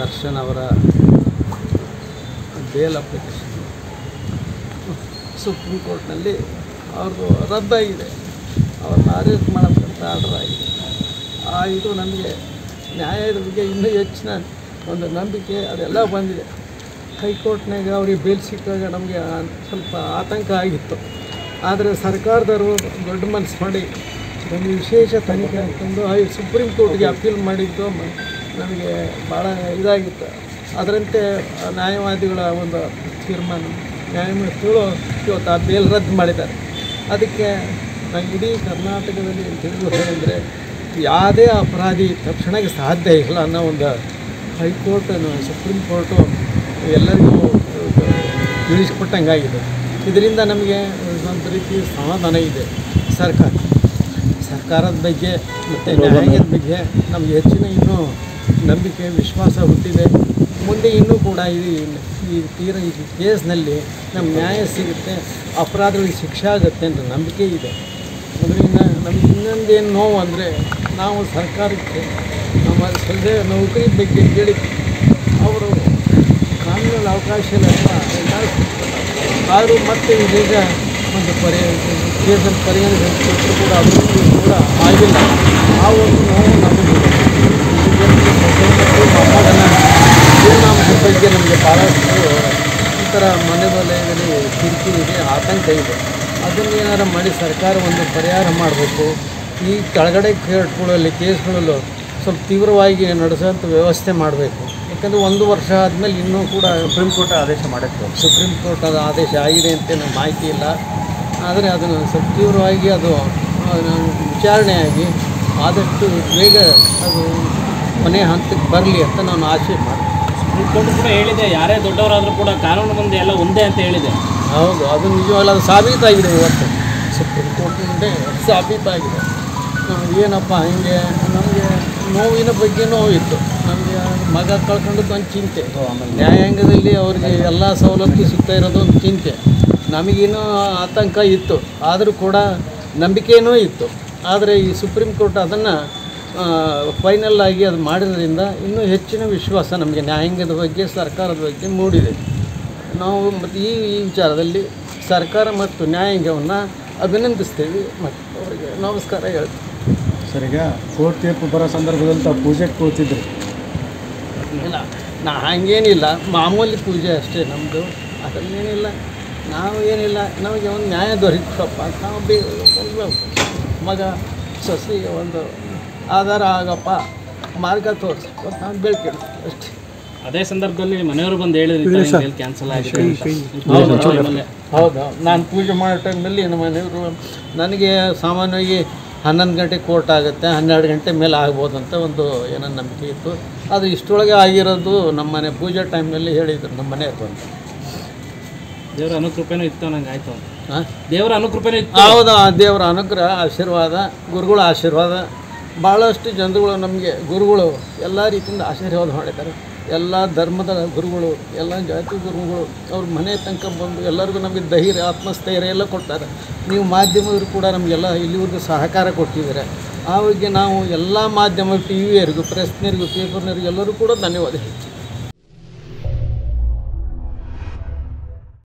ದರ್ಶನ್ ಅವರ bale application supreme ಕೋರ್ಟ್ನಲ್ಲಿ ಅವ್ರದ್ದು ರದ್ದಾಗಿದೆ. ಅವ್ರನ್ನ ಅರೆಸ್ಟ್ ಮಾಡಬೇಕಂತ ಆರ್ಡರ್ ಆಗಿದೆ. ಇದು ನಮಗೆ ನ್ಯಾಯದ ಬಗ್ಗೆ ಇನ್ನೂ ಹೆಚ್ಚಿನ ಒಂದು ನಂಬಿಕೆ ಅದೆಲ್ಲ ಬಂದಿದೆ. ಹೈಕೋರ್ಟ್ನಾಗ ಅವ್ರಿಗೆ ಬೇಲ್ ಸಿಕ್ಕಾಗ ನಮಗೆ ಸ್ವಲ್ಪ ಆತಂಕ ಆಗಿತ್ತು. ಆದರೆ ಸರ್ಕಾರದವರು ದೊಡ್ಡ ಮನಸ್ಸು ಮಾಡಿ ನಮಗೆ ವಿಶೇಷ ತನಿಖೆ ಅಂತಂದು ಸುಪ್ರೀಂ ಕೋರ್ಟ್ಗೆ ಅಪೀಲ್ ಮಾಡಿದ್ದು ನಮಗೆ ಭಾಳ ಇದಾಗಿತ್ತು. ಅದರಂತೆ ನ್ಯಾಯವಾದಿಗಳ ಒಂದು ತೀರ್ಮಾನ ನ್ಯಾಯಮೂರ್ತಿಗಳು ಇವತ್ತು ಆ ಬೇಲ್ ರದ್ದು ಮಾಡಿದ್ದಾರೆ. ಅದಕ್ಕೆ ನಾನು ಇಡೀ ಕರ್ನಾಟಕದಲ್ಲಿ ತಿಳಿದುಕೊಂಡ್ರೆ ಯಾವುದೇ ಅಪರಾಧಿ ತಕ್ಷಣಕ್ಕೆ ಸಾಧ್ಯ ಇಲ್ಲ ಅನ್ನೋ ಒಂದು ಹೈಕೋರ್ಟ್ ಸುಪ್ರೀಂ ಕೋರ್ಟು ಎಲ್ಲರಿಗೂ ತಿಳಿಸ್ಕೊಟ್ಟಂಗಾಗಿದೆ. ಇದರಿಂದ ನಮಗೆ ಒಂದು ರೀತಿ ಸಮಾಧಾನ ಇದೆ. ಸರ್ಕಾರದ ಬಗ್ಗೆ ಮತ್ತು ನ್ಯಾಯದ ಬಗ್ಗೆ ನಮಗೆ ಹೆಚ್ಚಿನ ಇನ್ನೂ ನಂಬಿಕೆ ವಿಶ್ವಾಸ ಹುಟ್ಟಿದೆ. ಮುಂದೆ ಇನ್ನೂ ಕೂಡ ಈ ಕೇಸ್ನಲ್ಲಿ ನಮ್ಮ ನ್ಯಾಯ ಸಿಗುತ್ತೆ, ಅಪರಾಧಗಳಿಗೆ ಶಿಕ್ಷೆ ಆಗುತ್ತೆ ಅಂತ ನಂಬಿಕೆ ಇದೆ. ಅದರಿಂದ ನಮಗೆ ಇನ್ನೊಂದೇನು ನೋವು ಅಂದರೆ ನಾವು ಸರ್ಕಾರಕ್ಕೆ ನಮ್ಮ ಸದ್ಯ ನೌಕರಿ ಬಗ್ಗೆ ಕೇಳಿ ಅವರು ಕಾನೂನಲ್ಲಿ ಅವಕಾಶ ಇಲ್ಲ ಆದರೂ ಮತ್ತೆ ಇದೀಗ ಒಂದು ಕೇಸನ್ನು ಪರಿಗಣಿಸಿದ್ರು ಕೂಡ ಅಭಿವೃದ್ಧಿ ಕೂಡ ಆಗಿಲ್ಲ. ಆ ಒಂದು ನೋವು ನಮಗೆ ಪರಿಣಾಮದ ಬಗ್ಗೆ ನಮಗೆ ಭಾಳಷ್ಟು ಈ ಥರ ಮನೆ ವಲಯದಲ್ಲಿ ಕಿರಿಕಿರಿ ಇದೆ, ಆತಂಕ ಇದೆ. ಅದನ್ನೇನಾರು ಮಾಡಿ ಸರ್ಕಾರ ಒಂದು ಪರಿಹಾರ ಮಾಡಬೇಕು. ಈ ಕೆಳಗಡೆ ಕೋರ್ಟ್ಗಳಲ್ಲಿ ಕೇಸ್ಗಳಲ್ಲೂ ಸ್ವಲ್ಪ ತೀವ್ರವಾಗಿ ನಡೆಸೋಂಥ ವ್ಯವಸ್ಥೆ ಮಾಡಬೇಕು. ಯಾಕಂದರೆ 1 ವರ್ಷ ಆದಮೇಲೆ ಇನ್ನೂ ಕೂಡ ಸುಪ್ರೀಂ ಕೋರ್ಟ್ ಆದೇಶ ಮಾಡಿತ್ತು. ಸುಪ್ರೀಂ ಕೋರ್ಟ್ ಅದು ಆದೇಶ ಆಗಿದೆ ಅಂತ ನಮ್ಗೆ ಮಾಹಿತಿ ಇಲ್ಲ. ಆದರೆ ಅದನ್ನು ಸ್ವಲ್ಪ ತೀವ್ರವಾಗಿ ಅದು ವಿಚಾರಣೆಯಾಗಿ ಆದಷ್ಟು ಬೇಗ ಅದು ಕೊನೆಯ ಹಂತಕ್ಕೆ ಬರಲಿ ಅಂತ ನಾನು ಆಶೆ ಮಾಡ್ತೀನಿ. ಸುಪ್ರೀಂ ಕೋರ್ಟ್ ಕೂಡ ಹೇಳಿದೆ, ಯಾರೇ ದೊಡ್ಡವರಾದರೂ ಕೂಡ ಕಾನೂನು ಮುಂದೆ ಎಲ್ಲ ಒಂದೇ ಅಂತ ಹೇಳಿದೆ. ಹೌದು, ಅದು ನಿಜವಾಗ್ಲೂ ಅದು ಸಾಬೀತಾಗಿದೆ. ಇವತ್ತು ಸುಪ್ರೀಂ ಕೋರ್ಟ್ನಿಂದ ಸಾಬೀತಾಗಿದೆ. ಏನಪ್ಪ ಹಿಂಗೆ ನಮಗೆ ನೋವಿನ ಬಗ್ಗೆ ನೋವಿತ್ತು. ನಮಗೆ ಮಗ ಕಳ್ಕೊಂಡದ್ದು ಒಂದು ಚಿಂತೆ, ಆಮೇಲೆ ನ್ಯಾಯಾಂಗದಲ್ಲಿ ಅವ್ರಿಗೆ ಎಲ್ಲ ಸವಲತ್ತು ಸಿಗ್ತಾ ಇರೋದು ಒಂದು ಚಿಂತೆ. ನಮಗೇನೂ ಆತಂಕ ಇತ್ತು, ಆದರೂ ಕೂಡ ನಂಬಿಕೆಯೂ ಇತ್ತು. ಆದರೆ ಈ ಸುಪ್ರೀಂ ಕೋರ್ಟ್ ಅದನ್ನು ಫೈನಲ್ ಆಗಿ ಅದು ಮಾಡಿದ್ರಿಂದ ಇನ್ನೂ ಹೆಚ್ಚಿನ ವಿಶ್ವಾಸ ನಮಗೆ ನ್ಯಾಯಾಂಗದ ಬಗ್ಗೆ ಸರ್ಕಾರದ ಬಗ್ಗೆ ಮೂಡಿದೆ. ನಾವು ಮತ್ತು ಈ ವಿಚಾರದಲ್ಲಿ ಸರ್ಕಾರ ಮತ್ತು ನ್ಯಾಯಾಂಗವನ್ನು ಅಭಿನಂದಿಸ್ತೇವೆ ಮತ್ತು ಅವರಿಗೆ ನಮಸ್ಕಾರ ಹೇಳ್ತೀವಿ. ಸರ್, ಈಗ ಕೋರ್ಟ್ ತೀರ್ಪು ಬರೋ ಸಂದರ್ಭದಲ್ಲಿ ತಾವು ಪೂಜೆಗೆ ಕೂತಿದ್ರಿ? ಇಲ್ಲ, ಹಾಗೇನಿಲ್ಲ, ಮಾಮೂಲಿ ಪೂಜೆ ಅಷ್ಟೇ ನಮ್ಮದು. ಅದನ್ನೇನಿಲ್ಲ, ನಾವು ಏನಿಲ್ಲ, ನಮಗೆ ಒಂದು ನ್ಯಾಯ ದೊರಕಪ್ಪ, ನಾವು ಮಗ ಸೊಸೆಗೆ ಒಂದು ಆಧಾರ ಆಗಪ್ಪ, ಮಾರ್ಗ ತೋರಿಸ್ಬೇಕು, ನಾವು ಬೇಡ್ಕೊಂಡು ಅಷ್ಟೇ. ಅದೇ ಸಂದರ್ಭದಲ್ಲಿ ಮನೆಯವರು ಬಂದು ಹೇಳಿದ್ರೆ ಕ್ಯಾನ್ಸಲ್ ಆಗಿದೆ. ಹೌದು, ನಾನು ಪೂಜೆ ಮಾಡೋ ಟೈಮ್ನಲ್ಲಿ ನಮ್ಮ ಮನೆಯವರು ನನಗೆ ಸಾಮಾನ್ಯವಾಗಿ 11 ಗಂಟೆಗೆ ಕೋರ್ಟ್ ಆಗುತ್ತೆ, 12 ಗಂಟೆ ಮೇಲೆ ಆಗ್ಬೋದು ಅಂತ ಒಂದು ಏನೋ ನಂಬಿಕೆ ಇತ್ತು. ಅದು ಇಷ್ಟೊಳಗೆ ಆಗಿರೋದು ನಮ್ಮ ಮನೆ ಪೂಜೆ ಟೈಮ್ನಲ್ಲಿ ಹೇಳಿದರು ನಮ್ಮ ಮನೆಯವರು ಅಂತ. ದೇವರ ಅನುಕೃಪೆನೂ ಇತ್ತು ನಂಗೆ ಆಯಿತು. ದೇವರ ಅನುಕೃಪೆನೂ ಇತ್ತು. ಹೌದಾ, ದೇವರ ಅನುಗ್ರಹ, ಆಶೀರ್ವಾದ, ಗುರುಗಳ ಆಶೀರ್ವಾದ. ಭಾಳಷ್ಟು ಜನರುಗಳು ನಮಗೆ ಗುರುಗಳು ಎಲ್ಲ ರೀತಿಯಿಂದ ಆಶೀರ್ವಾದ ಮಾಡಿದ್ದಾರೆ. ಎಲ್ಲ ಧರ್ಮದ ಗುರುಗಳು, ಎಲ್ಲ ಜಾತಿ ಗುರುಗಳು ಅವ್ರ ಮನೆ ತನಕ ಬಂದು ಎಲ್ಲರಿಗೂ ನಮಗೆ ಧೈರ್ಯ, ಆತ್ಮಸ್ಥೈರ್ಯ ಎಲ್ಲ ಕೊಡ್ತಾರೆ. ನೀವು ಮಾಧ್ಯಮದವರು ಕೂಡ ನಮಗೆಲ್ಲ ಇಲ್ಲಿವರೆಗೂ ಸಹಕಾರ ಕೊಟ್ಟಿದ್ದಾರೆ. ಆ ಬಗ್ಗೆ ನಾವು ಎಲ್ಲ ಮಾಧ್ಯಮ ಟಿ ವಿಯವರಿಗೂ, ಪ್ರೆಸ್ನರಿಗೂ, ಪೇಪರ್ನರಿಗೂ ಎಲ್ಲರೂ ಕೂಡ ಧನ್ಯವಾದ ಹೇಳ್ತೀವಿ.